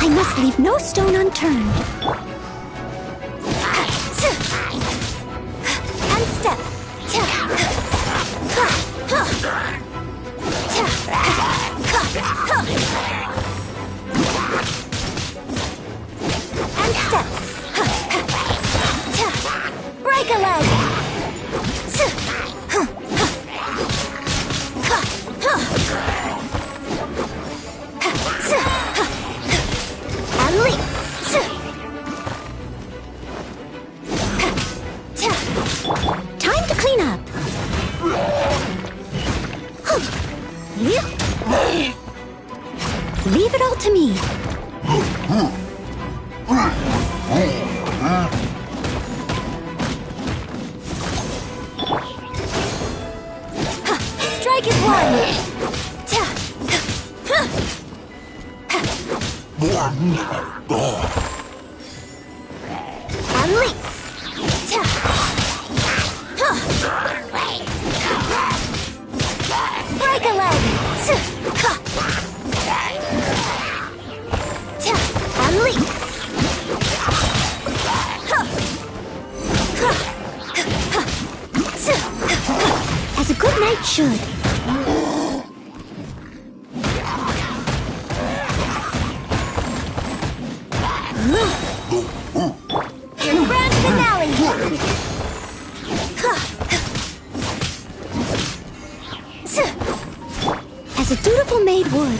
I must leave no stone unturned. And step. And step. Break a leg. And leap. Time to clean up. Leave it all to me. Strike is one. And leap. Break a leg. And leap. As a good knight should. Your grand finale. As a dutiful maid would.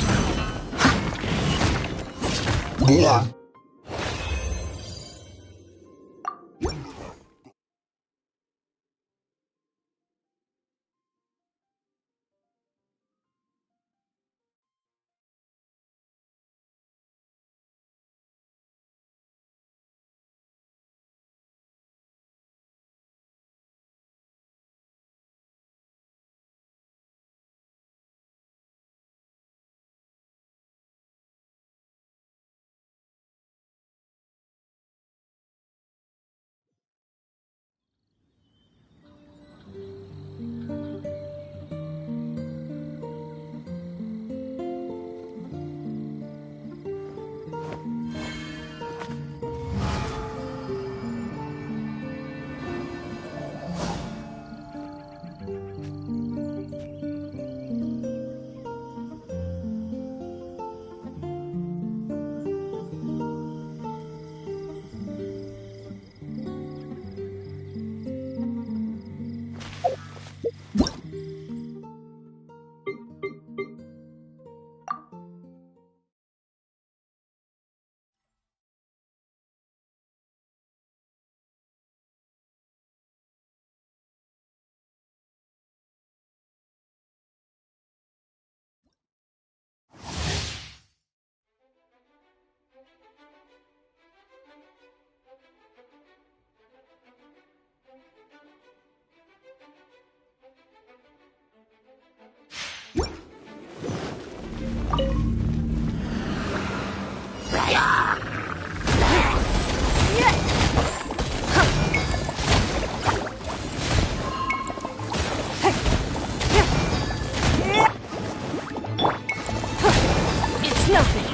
It's nothing.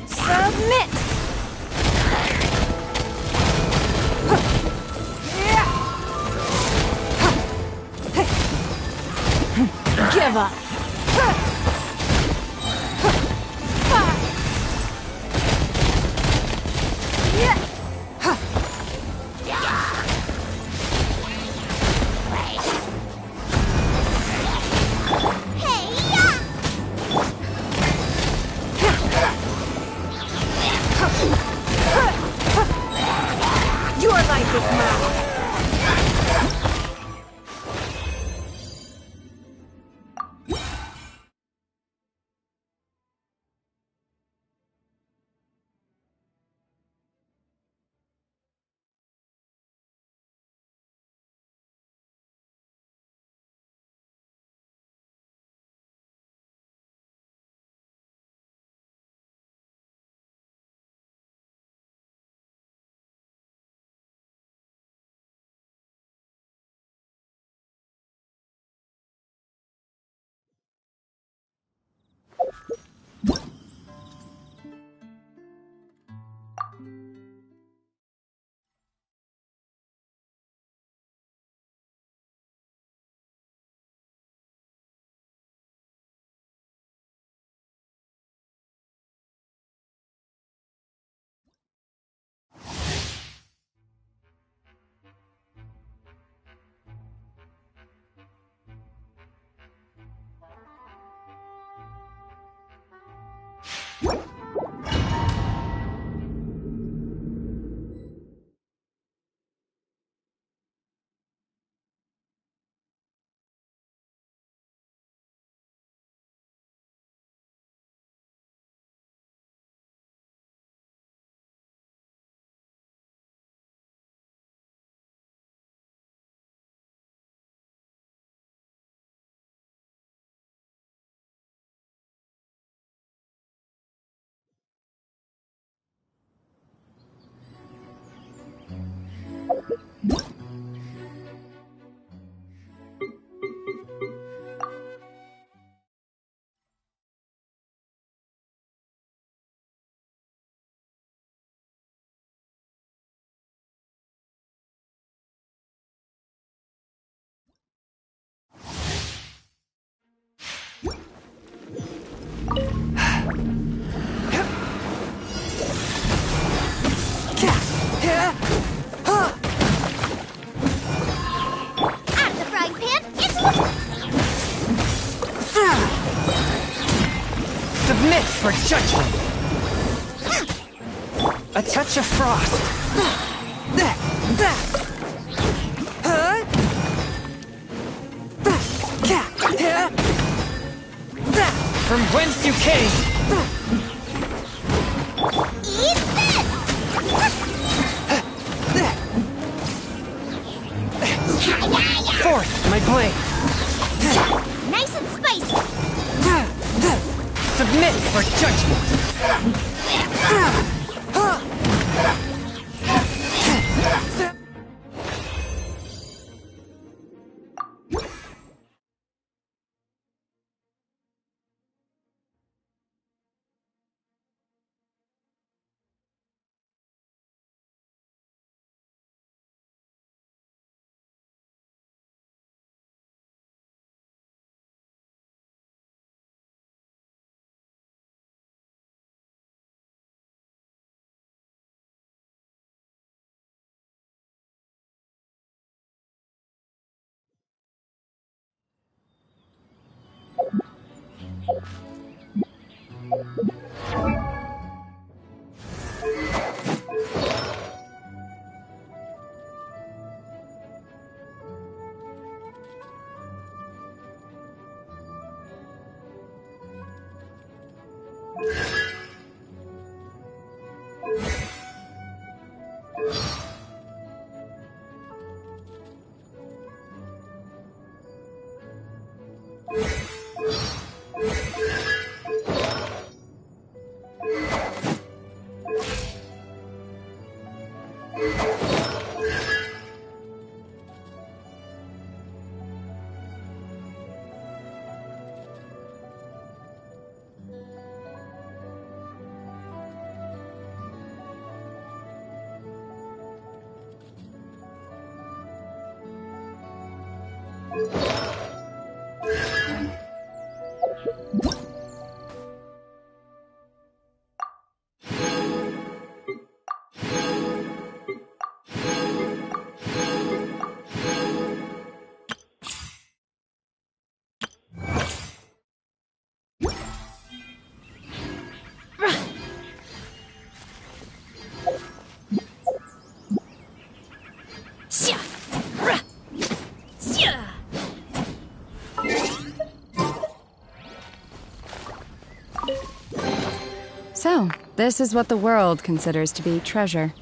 Submit. Give up. Your life is mine. Out of the frying pan, it's looking. Submit for judgment. A touch of frost. From whence you came. Eat this! Forth, my blade. Nice and spicy. Submit for judgment. So, this is what the world considers to be treasure.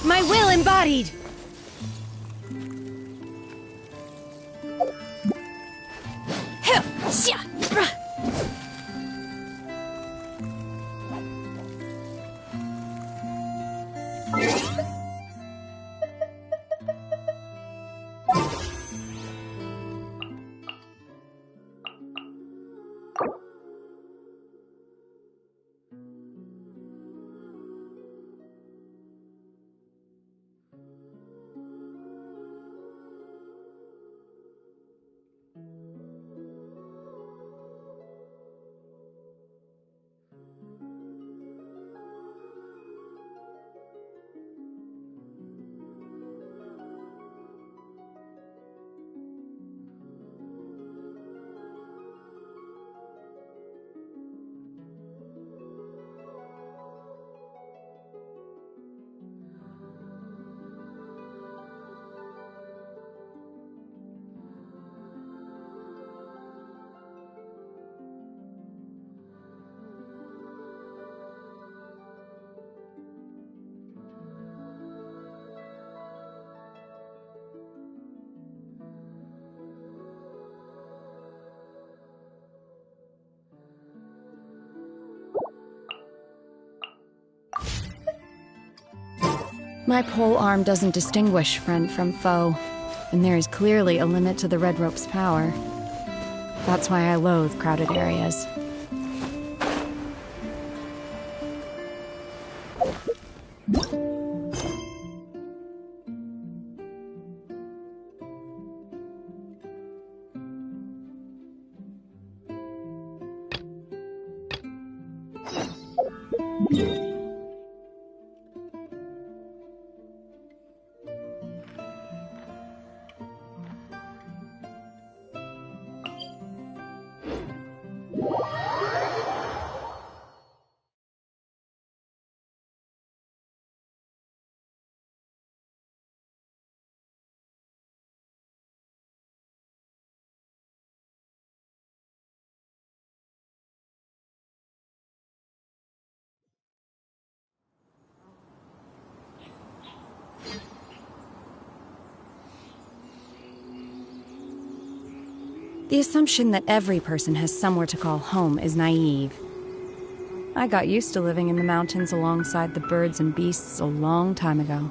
My will embodied! My pole arm doesn't distinguish friend from foe, and there is clearly a limit to the red rope's power. That's why I loathe crowded areas. The assumption that every person has somewhere to call home is naive. I got used to living in the mountains alongside the birds and beasts a long time ago.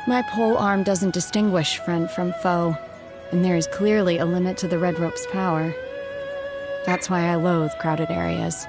My pole arm doesn't distinguish friend from foe, and there is clearly a limit to the red rope's power. That's why I loathe crowded areas.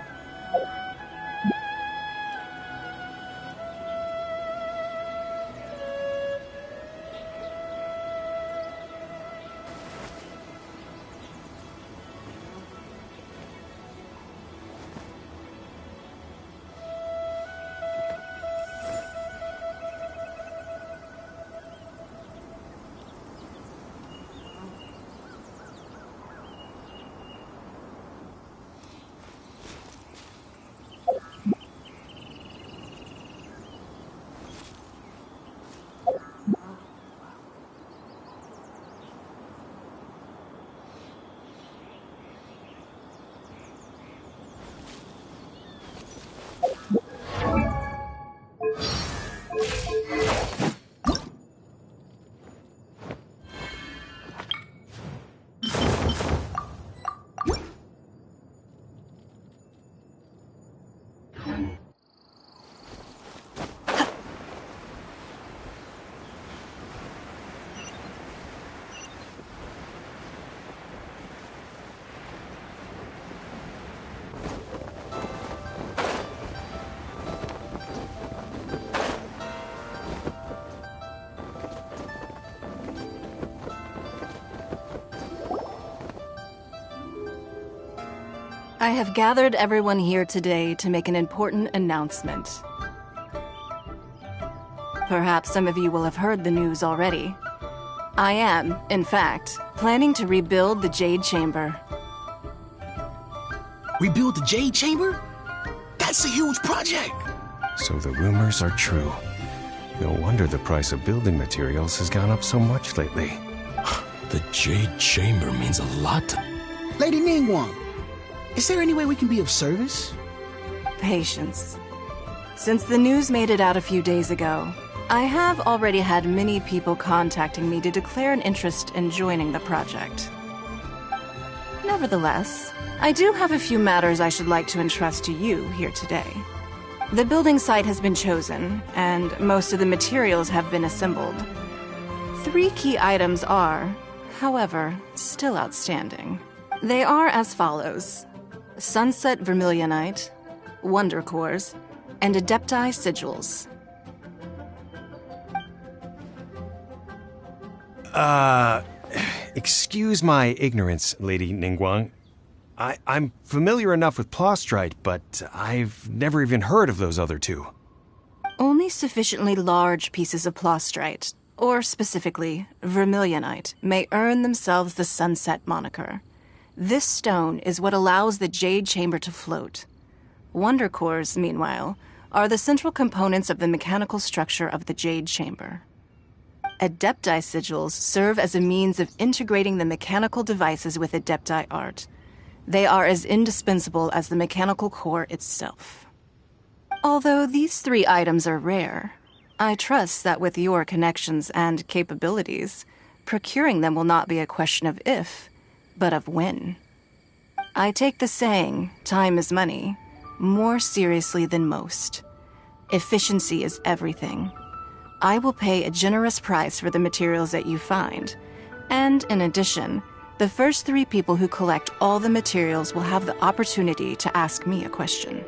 I have gathered everyone here today to make an important announcement. Perhaps some of you will have heard the news already. I am, in fact, planning to rebuild the Jade Chamber. Rebuild the Jade Chamber? That's a huge project! So the rumors are true. No wonder the price of building materials has gone up so much lately. The Jade Chamber means a lot to... Lady Ningguang, is there any way we can be of service? Patience. Since the news made it out a few days ago, I have already had many people contacting me to declare an interest in joining the project. Nevertheless, I do have a few matters I should like to entrust to you here today. The building site has been chosen, and most of the materials have been assembled. 3 key items are, however, still outstanding. They are as follows: Sunset Vermilionite, Wonder Cores, and Adepti Sigils. Excuse my ignorance, Lady Ningguang. I'm familiar enough with Plostrite, but I've never even heard of those other 2. Only Only sufficiently large pieces of plastrite, or specifically vermilionite, may earn themselves the Sunset moniker. This stone is what allows the Jade Chamber to float. Wonder cores, meanwhile, are the central components of the mechanical structure of the Jade Chamber. Adepti sigils serve as a means of integrating the mechanical devices with Adepti art. They are as indispensable as the mechanical core itself. Although these 3 items are rare, I trust that with your connections and capabilities, procuring them will not be a question of if, but of when. I take the saying, time is money, more seriously than most. Efficiency is everything. I will pay a generous price for the materials that you find, and in addition, the first 3 people who collect all the materials will have the opportunity to ask me a question.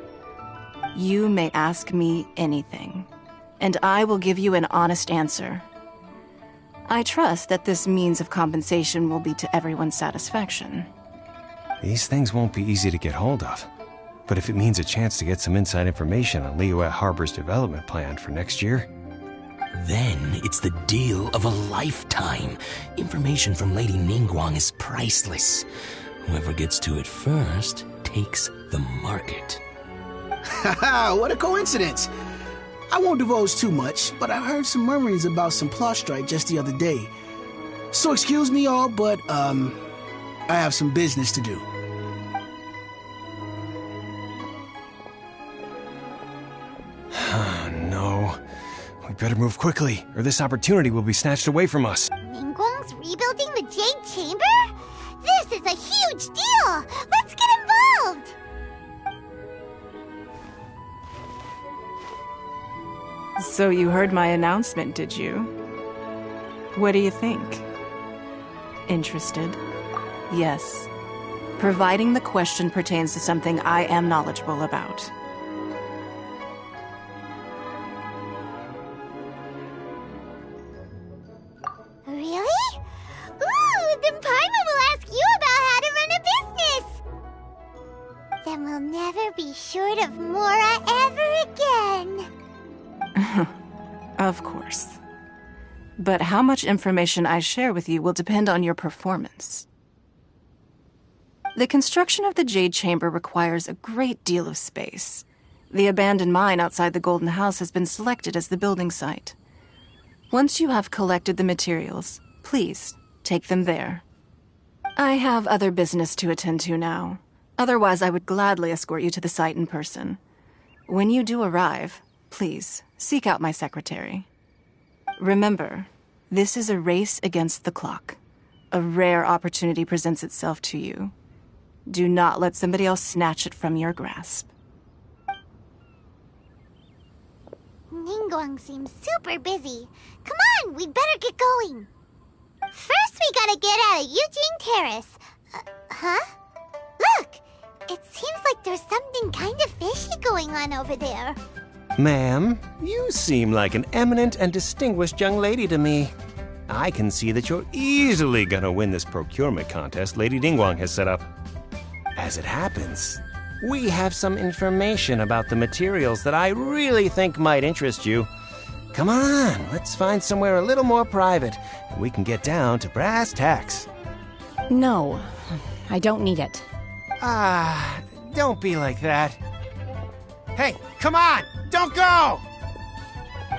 You may ask me anything, and I will give you an honest answer. I trust that this means of compensation will be to everyone's satisfaction. These things won't be easy to get hold of. But if it means a chance to get some inside information on Liyue Harbor's development plan for next year... Then it's the deal of a lifetime. Information from Lady Ningguang is priceless. Whoever gets to it first takes the market. Haha, what a coincidence. I won't divulge too much, but I heard some murmurings about some plastrite just the other day. So excuse me all, but, I have some business to do. No. We better move quickly, or this opportunity will be snatched away from us. Ningguang's rebuilding the Jade Chamber? This is a huge deal! Let's get involved! So you heard my announcement, did you? What do you think? Interested? Yes. Providing the question pertains to something I am knowledgeable about. Really? Ooh, then Paimon will ask you about how to run a business! Then we'll never be short of Mora ever again. Of course. But how much information I share with you will depend on your performance. The construction of the Jade Chamber requires a great deal of space. The abandoned mine outside the Golden House has been selected as the building site. Once you have collected the materials, please take them there. I have other business to attend to now. Otherwise, I would gladly escort you to the site in person. When you do arrive, please seek out my secretary. Remember, this is a race against the clock. A rare opportunity presents itself to you. Do not let somebody else snatch it from your grasp. Ningguang seems super busy. Come on, we'd better get going. First, we gotta get out of Eugene Terrace. Huh? Look! It seems like there's something kind of fishy going on over there. Ma'am, you seem like an eminent and distinguished young lady to me. I can see that you're easily gonna win this procurement contest Lady Ningguang has set up. As it happens, we have some information about the materials that I really think might interest you. Come on, let's find somewhere a little more private, and we can get down to brass tacks. No, I don't need it. Don't be like that. Hey, come on! Don't go!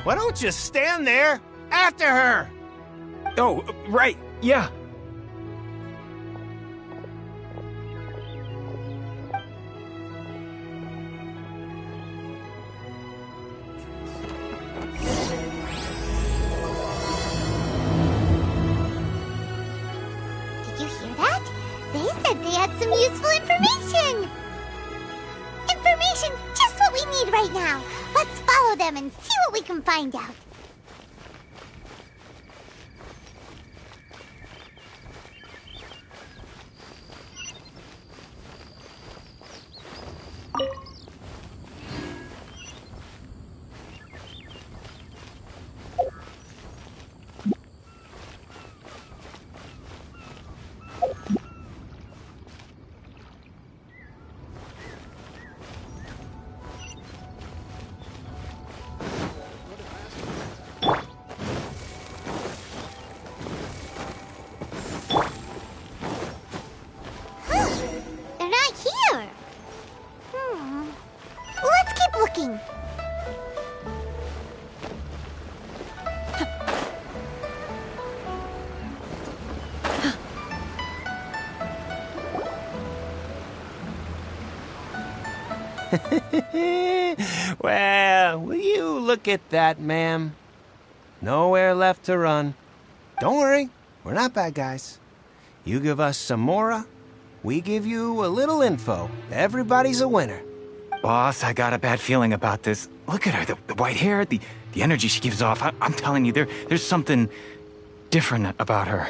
Why don't you stand there after her? Oh, right, yeah. Did you hear that? They said they had some useful information! Information's just what we need right now. Let's follow them and see what we can find out. Well, will you look at that, ma'am? Nowhere left to run. Don't worry, we're not bad guys. You give us some mora, we give you a little info. Everybody's a winner. Boss, I got a bad feeling about this. Look at her, the white hair, the energy she gives off. I'm telling you, there's something different about her.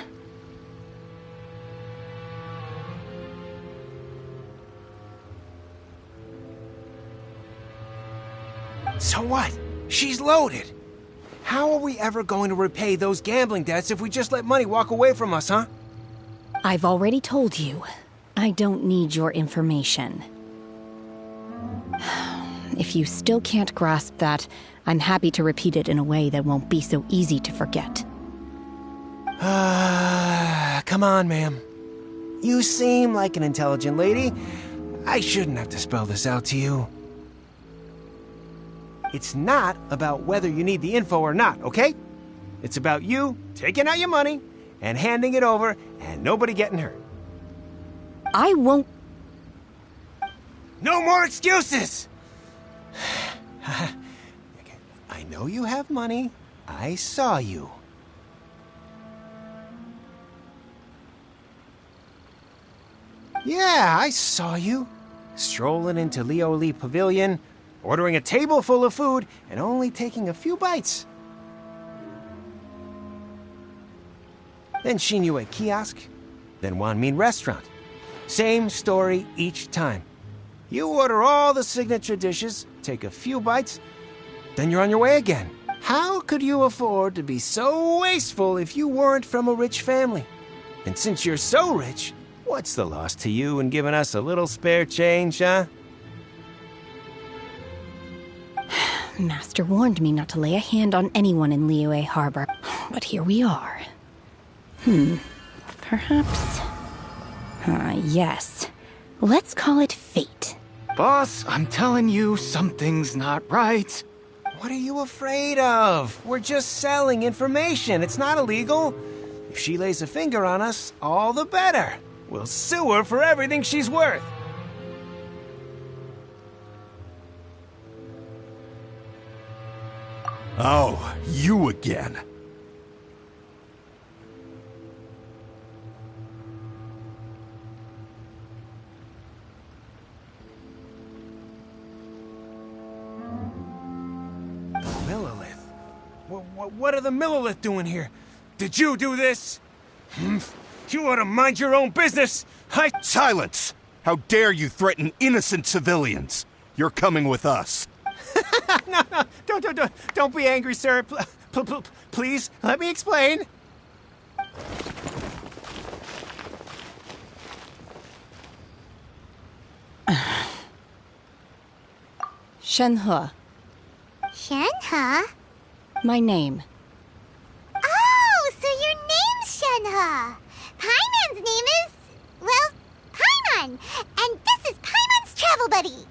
So what? She's loaded. How are we ever going to repay those gambling debts if we just let money walk away from us, huh? I've already told you, I don't need your information. If you still can't grasp that, I'm happy to repeat it in a way that won't be so easy to forget. Come on, ma'am. You seem like an intelligent lady. I shouldn't have to spell this out to you. It's not about whether you need the info or not, okay? It's about you taking out your money and handing it over and nobody getting hurt. I won't... No more excuses! I know you have money. I saw you. Yeah, I saw you. Strolling into Leo Lee Pavilion, ordering a table full of food, and only taking a few bites. Then Shinue Kiosk, then Wanmin Restaurant. Same story each time. You order all the signature dishes, take a few bites, then you're on your way again. How could you afford to be so wasteful if you weren't from a rich family? And since you're so rich, what's the loss to you in giving us a little spare change, huh? Master warned me not to lay a hand on anyone in Liyue Harbor, but here we are. Perhaps... yes. Let's call it fate. Boss, I'm telling you, something's not right. What are you afraid of? We're just selling information. It's not illegal. If she lays a finger on us, all the better. We'll sue her for everything she's worth. Oh, you again. Millilith? What are the Millilith doing here? Did you do this? You ought to mind your own business. Silence! How dare you threaten innocent civilians? You're coming with us. No, don't be angry, sir. Please, let me explain. Shenhe. Shenhe? My name. Oh, so your name's Shenhe. Paimon's name is, well, Paimon. And this is Paimon's travel buddy.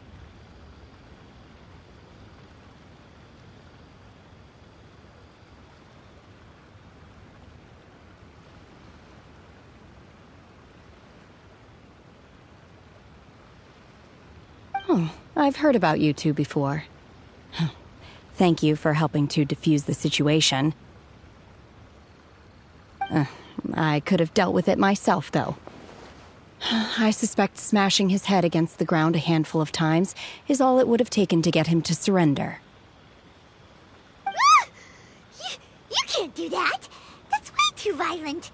Oh, I've heard about you two before. Thank you for helping to defuse the situation. I could have dealt with it myself, though. I suspect smashing his head against the ground a handful of times is all it would have taken to get him to surrender. You can't do that. That's way too violent.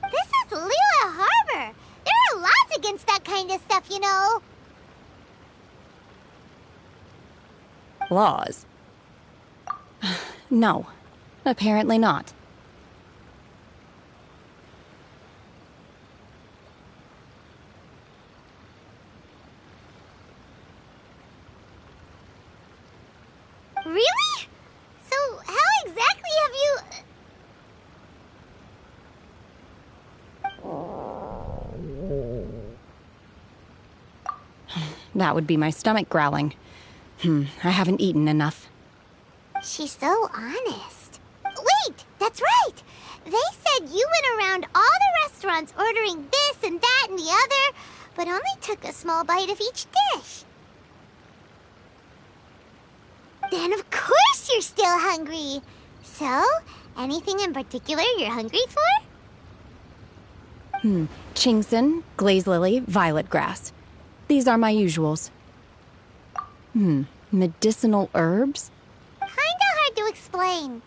This is Liyue Harbor. There are laws against that kind of stuff, you know. Laws? No, apparently not. Really? So how exactly have you... That would be my stomach growling. I haven't eaten enough. She's so honest. Wait, that's right. They said you went around all the restaurants ordering this and that and the other, but only took a small bite of each dish. Then of course you're still hungry. So, anything in particular you're hungry for? Chingson, glaze lily, violet grass. These are my usuals. Medicinal herbs? Kinda hard to explain.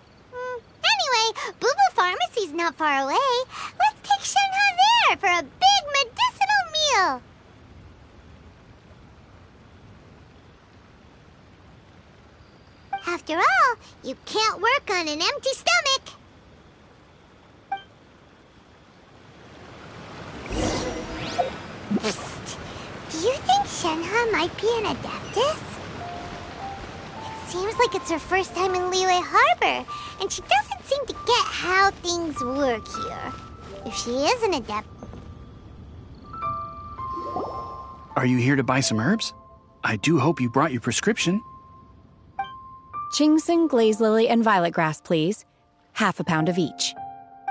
Anyway, Boo Boo Pharmacy's not far away. Let's take Shenhe there for a big medicinal meal. After all, you can't work on an empty stomach. Psst. Do you think Shenhe might be an Adeptus? It seems like it's her first time in Liyue Harbor, and she doesn't seem to get how things work here. If she is an Adept... Are you here to buy some herbs? I do hope you brought your prescription. Chingson, glaze lily, and violet grass, please. Half a pound of each.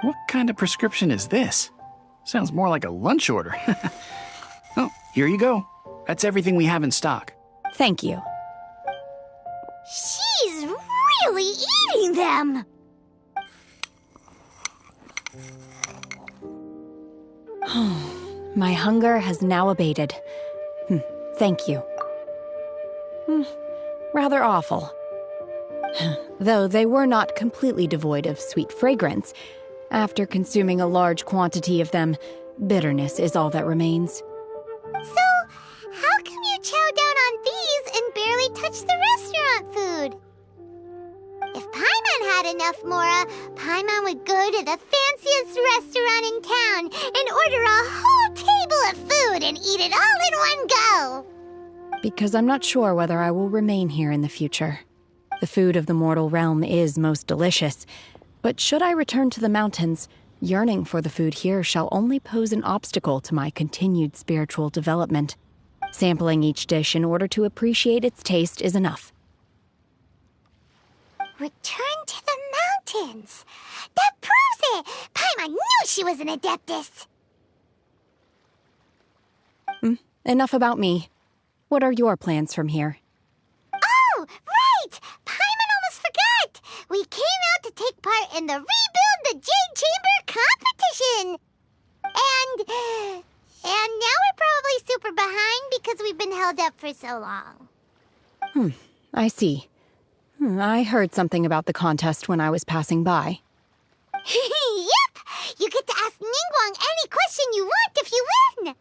What kind of prescription is this? Sounds more like a lunch order. Oh, here you go. That's everything we have in stock. Thank you. She's really eating them! My hunger has now abated. Thank you. Rather awful. Though they were not completely devoid of sweet fragrance. After consuming a large quantity of them, bitterness is all that remains. So, how come you chow down on these and barely touch the restaurant food? If Paimon had enough Mora, Paimon would go to the fanciest restaurant in town and order a whole table of food and eat it all in one go. Because I'm not sure whether I will remain here in the future. The food of the mortal realm is most delicious, but should I return to the mountains, yearning for the food here shall only pose an obstacle to my continued spiritual development. Sampling each dish in order to appreciate its taste is enough. Return to the mountains! That proves it! Paimon knew she was an Adeptus! Enough about me. What are your plans from here? Oh, right! Paimon almost forgot! We came out to take part in the Rebuild the Jade Chamber competition! And now we're probably super behind because we've been held up for so long. I see. I heard something about the contest when I was passing by. Yep! You get to ask Ningguang any question you want if you win!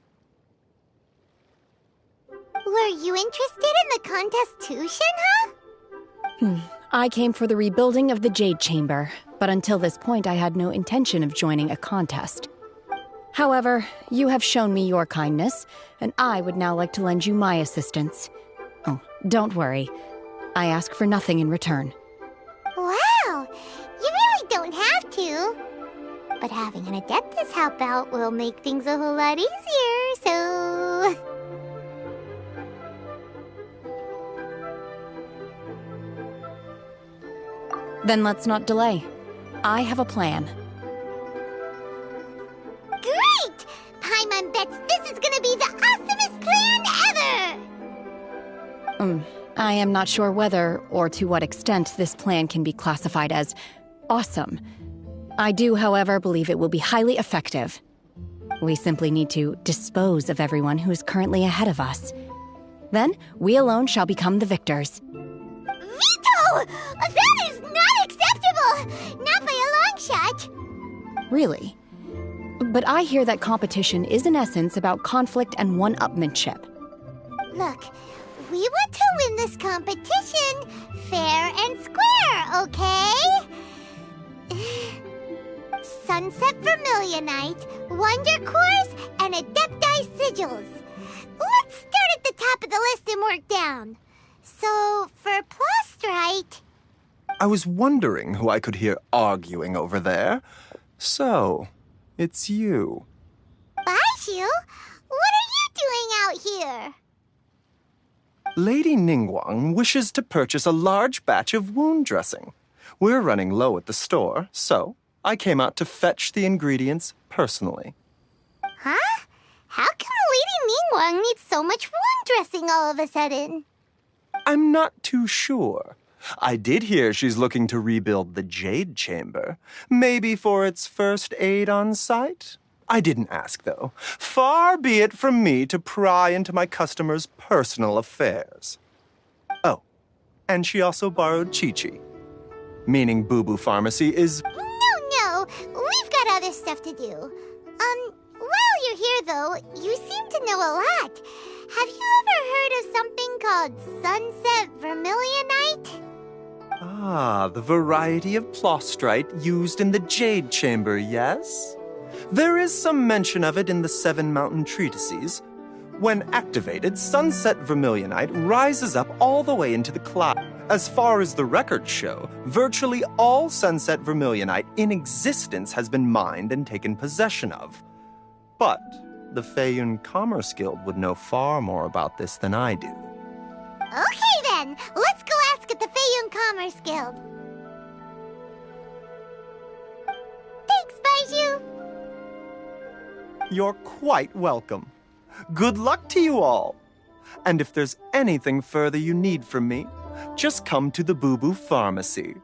Were you interested in the contest too, Shenhe? I came for the rebuilding of the Jade Chamber, but until this point I had no intention of joining a contest. However, you have shown me your kindness, and I would now like to lend you my assistance. Oh, don't worry. I ask for nothing in return. Wow! You really don't have to. But having an Adeptus help out will make things a whole lot easier, so... Then let's not delay. I have a plan. Great! Paimon bets this is gonna be the awesomest plan ever! I am not sure whether or to what extent this plan can be classified as awesome. I do, however, believe it will be highly effective. We simply need to dispose of everyone who is currently ahead of us. Then, we alone shall become the victors. Veto! That is not acceptable! Not by a long shot! Really? But I hear that competition is in essence about conflict and one-upmanship. Look, we want to win this competition fair and square, okay? Sunset Vermilionite, Wonder Cores, and Adepti Sigils. Let's start at the top of the list and work down. So, for Plustrite... I was wondering who I could hear arguing over there. So, it's you. Baizhu? What are you doing out here? Lady Ningguang wishes to purchase a large batch of wound dressing. We're running low at the store, so I came out to fetch the ingredients personally. Huh? How come Lady Ningguang needs so much wound dressing all of a sudden? I'm not too sure. I did hear she's looking to rebuild the Jade Chamber. Maybe for its first aid on site? I didn't ask, though. Far be it from me to pry into my customers' personal affairs. Oh, and she also borrowed Chi-Chi. Meaning Boo Boo Pharmacy is... No, we've got other stuff to do. While you're here, though, you seem to know a lot. Have you ever heard of something called Sunset Vermilionite? Ah, the variety of plostrite used in the Jade Chamber, yes? There is some mention of it in the Seven Mountain Treatises. When activated, Sunset Vermilionite rises up all the way into the cloud. As far as the records show, virtually all Sunset Vermilionite in existence has been mined and taken possession of. But the Feiyun Commerce Guild would know far more about this than I do. Okay then, let's go ask at the Feiyun Commerce Guild. Thanks, Baizhu. You're quite welcome. Good luck to you all. And if there's anything further you need from me, just come to the Boo Boo Pharmacy.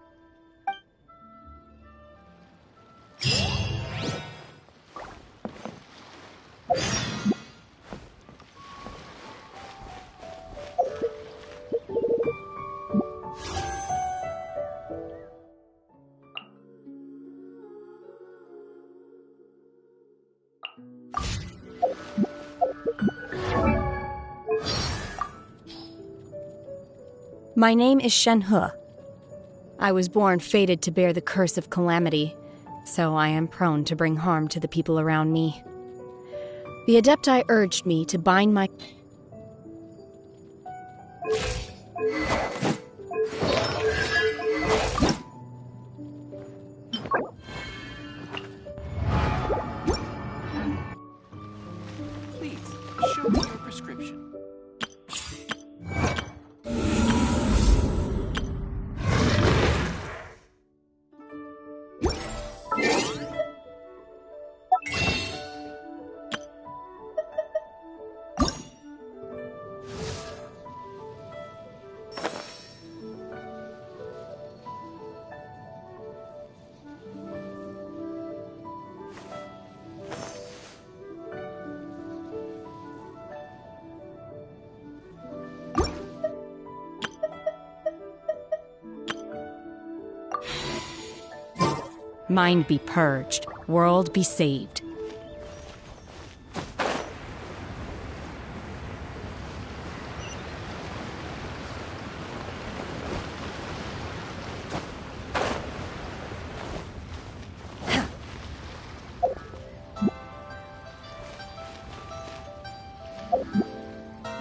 My name is Shen He. I was born fated to bear the curse of calamity, so I am prone to bring harm to the people around me. The Adepti urged me to bind my... Please, show me your prescription. Mind be purged, world be saved.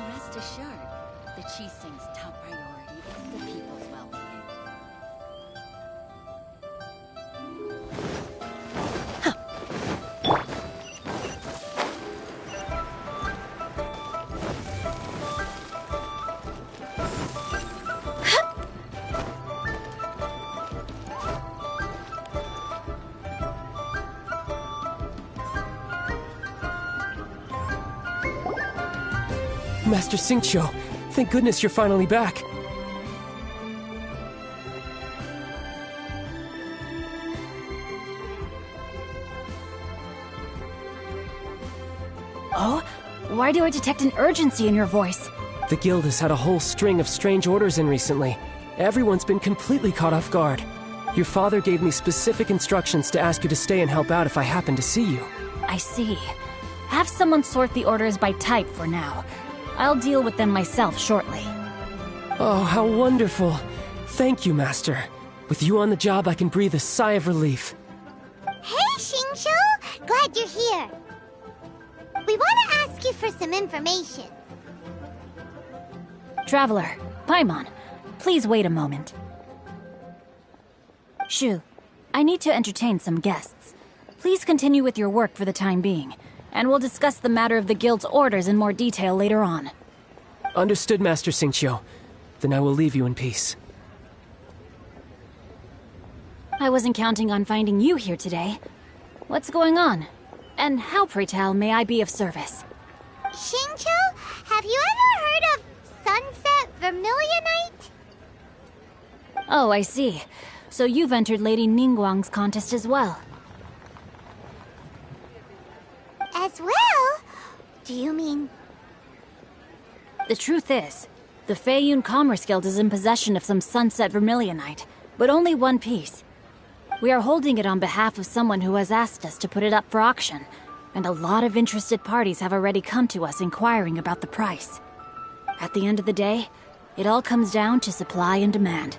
Rest assured, the Qixing's top priority is the people's well-being. Master Xingqiu, thank goodness you're finally back. Oh? Why do I detect an urgency in your voice? The guild has had a whole string of strange orders in recently. Everyone's been completely caught off guard. Your father gave me specific instructions to ask you to stay and help out if I happen to see you. I see. Have someone sort the orders by type for now. I'll deal with them myself shortly. Oh, how wonderful. Thank you, Master. With you on the job, I can breathe a sigh of relief. Hey, Xingqiu! Glad you're here. We want to ask you for some information. Traveler, Paimon, please wait a moment. Shu, I need to entertain some guests. Please continue with your work for the time being, and we'll discuss the matter of the guild's orders in more detail later on. Understood, Master Xingqiu. Then I will leave you in peace. I wasn't counting on finding you here today. What's going on? And how, pray tell, may I be of service? Xingqiu, have you ever heard of Sunset Vermilionite? Oh, I see. So you've entered Lady Ningguang's contest as well. As well? Do you mean... The truth is, the Feiyun Commerce Guild is in possession of some Sunset Vermilionite, but only one piece. We are holding it on behalf of someone who has asked us to put it up for auction, and a lot of interested parties have already come to us inquiring about the price. At the end of the day, it all comes down to supply and demand.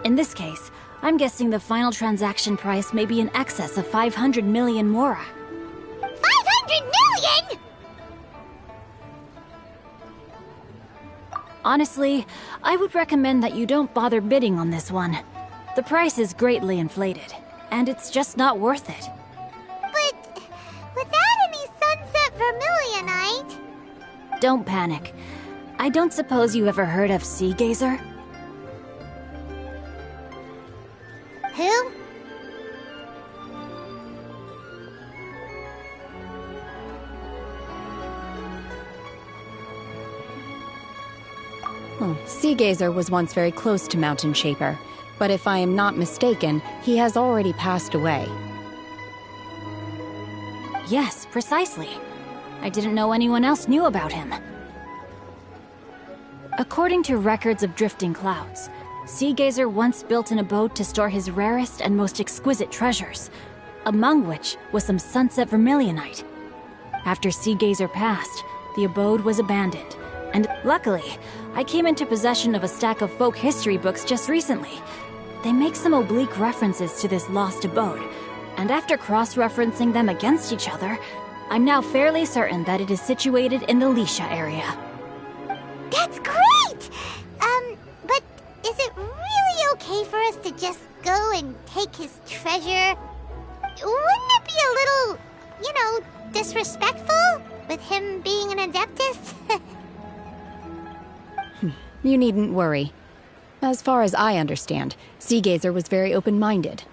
In this case, I'm guessing the final transaction price may be in excess of 500 million mora. 500 million?! Honestly, I would recommend that you don't bother bidding on this one. The price is greatly inflated, and it's just not worth it. But without any Sunset Vermilionite... Don't panic. I don't suppose you ever heard of Sea Gazer? Who? Sea Gazer was once very close to Mountain Shaper, but if I am not mistaken, he has already passed away. Yes, precisely. I didn't know anyone else knew about him. According to records of drifting clouds, Sea Gazer once built an abode to store his rarest and most exquisite treasures, among which was some Sunset Vermilionite. After Sea Gazer passed, the abode was abandoned, and luckily, I came into possession of a stack of folk history books just recently. They make some oblique references to this lost abode, and after cross-referencing them against each other, I'm now fairly certain that it is situated in the Lisha area. That's great! But is it really okay for us to just go and take his treasure? Wouldn't it be a little, disrespectful? With him being an Adeptus? You needn't worry. As far as I understand, Sea Gazer was very open-minded.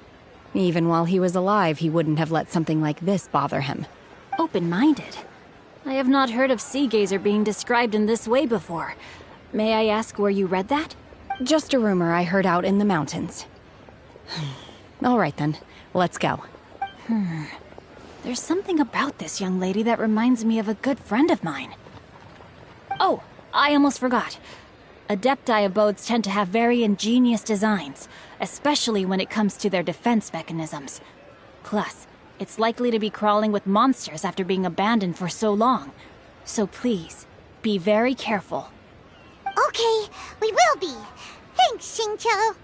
Even while he was alive, he wouldn't have let something like this bother him. Open-minded? I have not heard of Sea Gazer being described in this way before. May I ask where you read that? Just a rumor I heard out in the mountains. All right then, let's go. There's something about this young lady that reminds me of a good friend of mine. Oh, I almost forgot. Adepti abodes tend to have very ingenious designs, especially when it comes to their defense mechanisms. Plus, it's likely to be crawling with monsters after being abandoned for so long. So please, be very careful. Okay, we will be. Thanks, Xingqiu.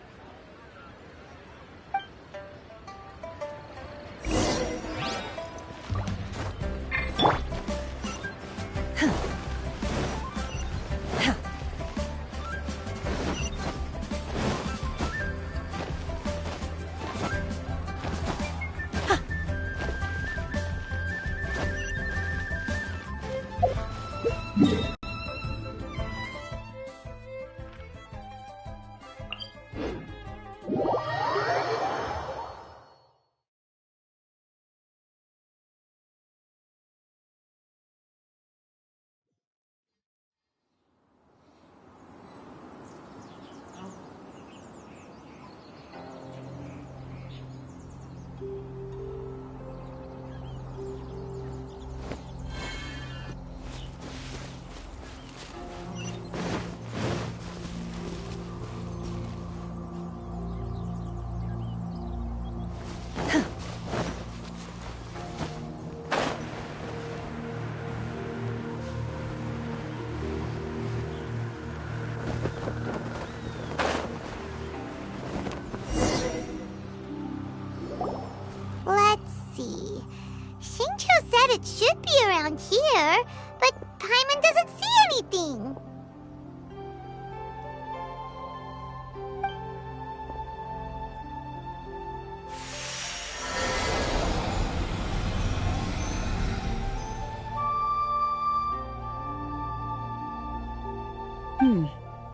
It should be around here, but Paimon doesn't see anything.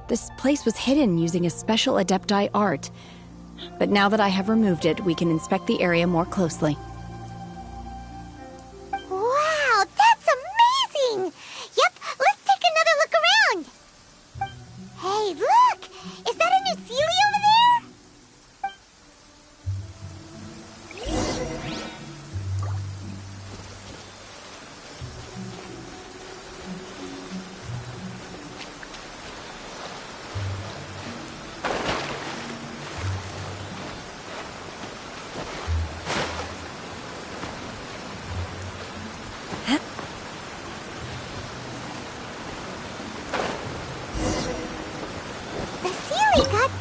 This place was hidden using a special Adepti art. But now that I have removed it, we can inspect the area more closely. Wow, that's amazing! Yep, let's take another look around. Hey, look! Is that a new Sealy over there? The Sealy got...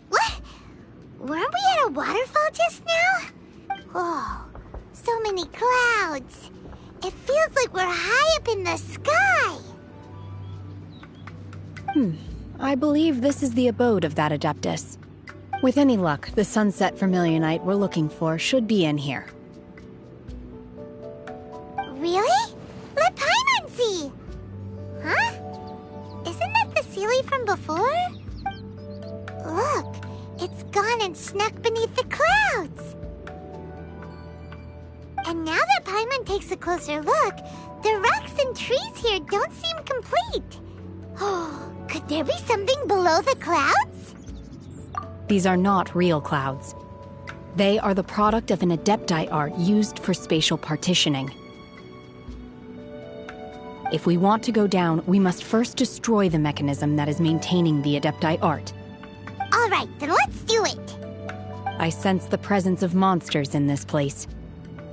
What? Weren't we at a waterfall just now? Whoa, so many clouds. It feels like we're high up in the sky. I believe this is the abode of that Adeptus. With any luck, the sunset Vermilionite we're looking for should be in here. Really? Let Paimon see. Huh? Isn't that the Sealy from before? Look, it's gone and snuck beneath the clouds. And now that Paimon takes a closer look, the rocks and trees here don't seem complete. Oh, could there be something below the clouds? These are not real clouds. They are the product of an Adepti art used for spatial partitioning. If we want to go down, we must first destroy the mechanism that is maintaining the Adepti art. All right, then let's do it. I sense the presence of monsters in this place.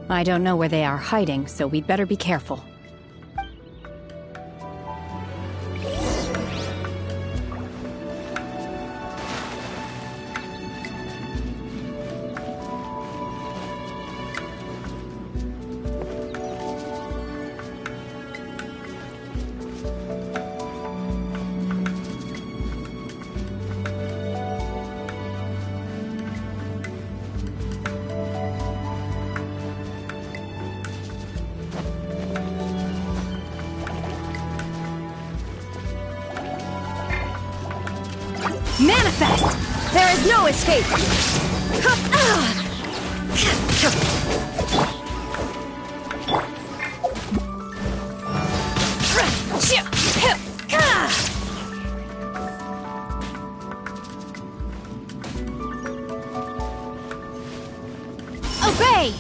I don't know where they are hiding, so we'd better be careful. Manifest! There is no escape! Obey!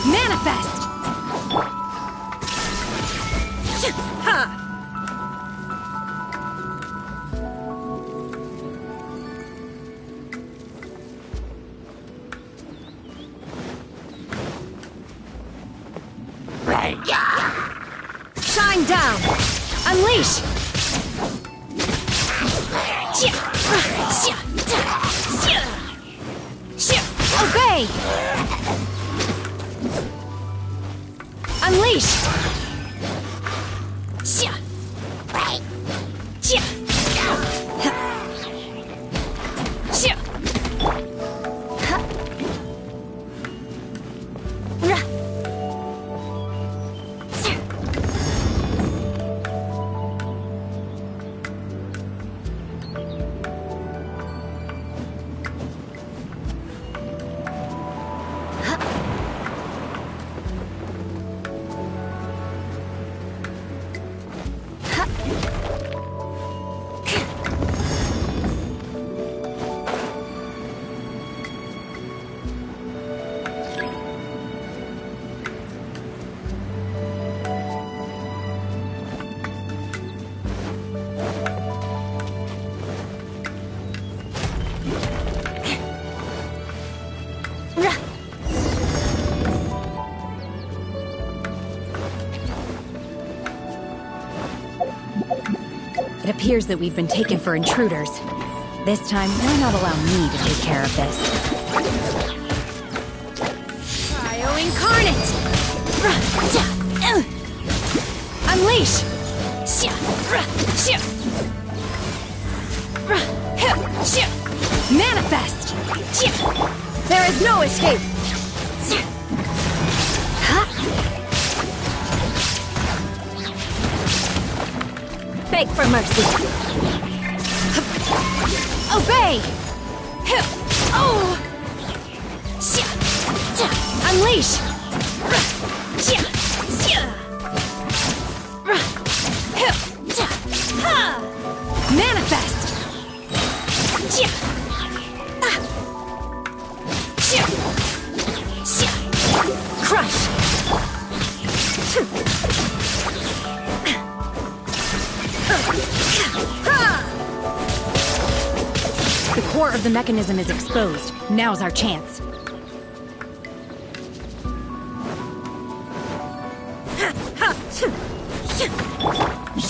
Manifest! Ha! Shine down! Unleash! Obey! Unleash! It appears that we've been taken for intruders. This time, why not allow me to take care of this? Cryo Incarnate! Unleash! Manifest! There is no escape! Beg for mercy. Obey! Oh! Unleash! Manifest! Crush! The core of the mechanism is exposed. Now's our chance.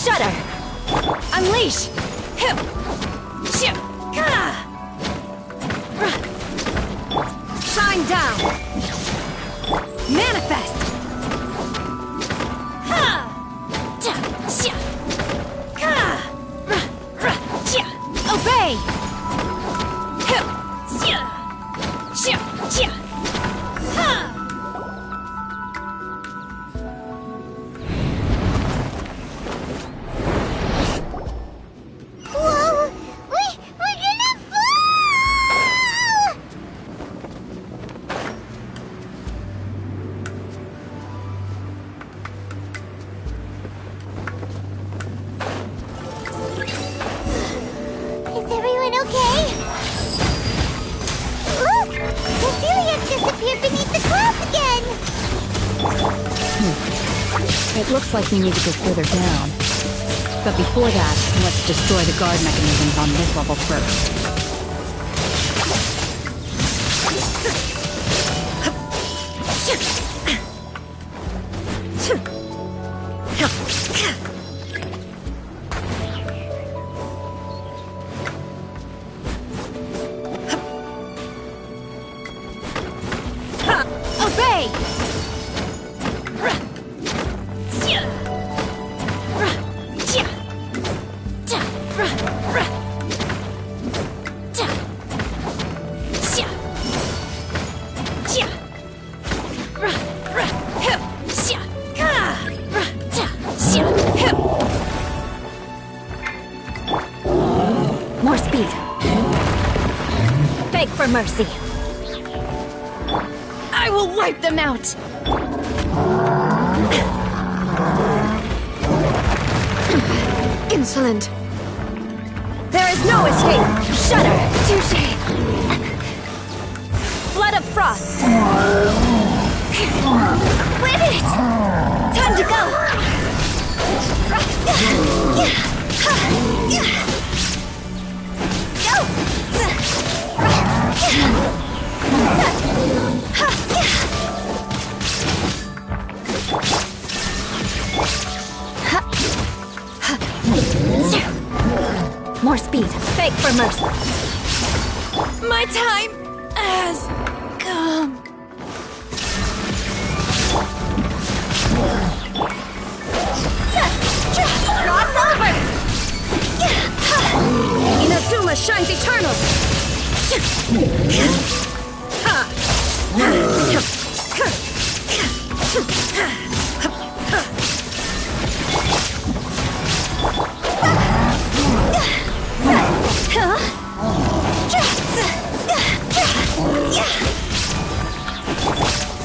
Shudder! Unleash! Shine down! Manifest! Obey! Whoa! We're gonna fall! Is everyone okay? Look! Cecilia disappeared beneath the clouds again! It looks like we need to go further down. But before that, let's destroy the guard mechanisms on this level first. Obey! More speed. Beg for mercy. I will wipe them out! Insolent! There is no escape! Shudder! Touché! Flood of frost! Quit it! Time to go! More speed. Beg for mercy. My time has come. Cross over! Inazuma shines eternal!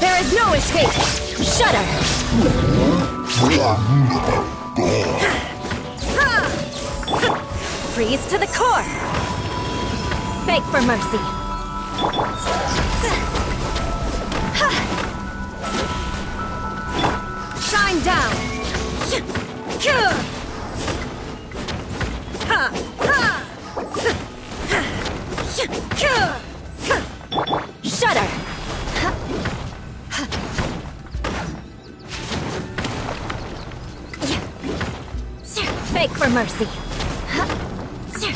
There is no escape! Shudder! Freeze to the core! Beg for mercy. Shine down! Shudder! Beg for mercy. We're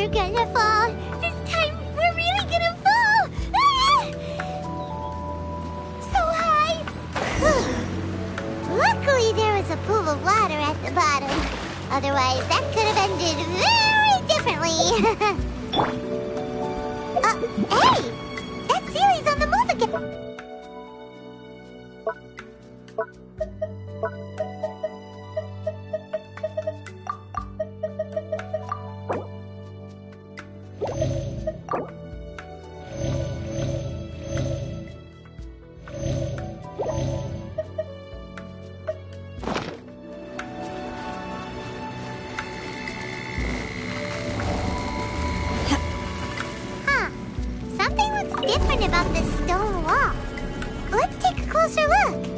gonna fall. This time, we're really gonna fall. Ah! So high. Luckily, there was a pool of water at the bottom. Otherwise, that could have ended very differently. Hey! That Seely's on the move again. Something looks different about this stone wall. Let's take a closer look.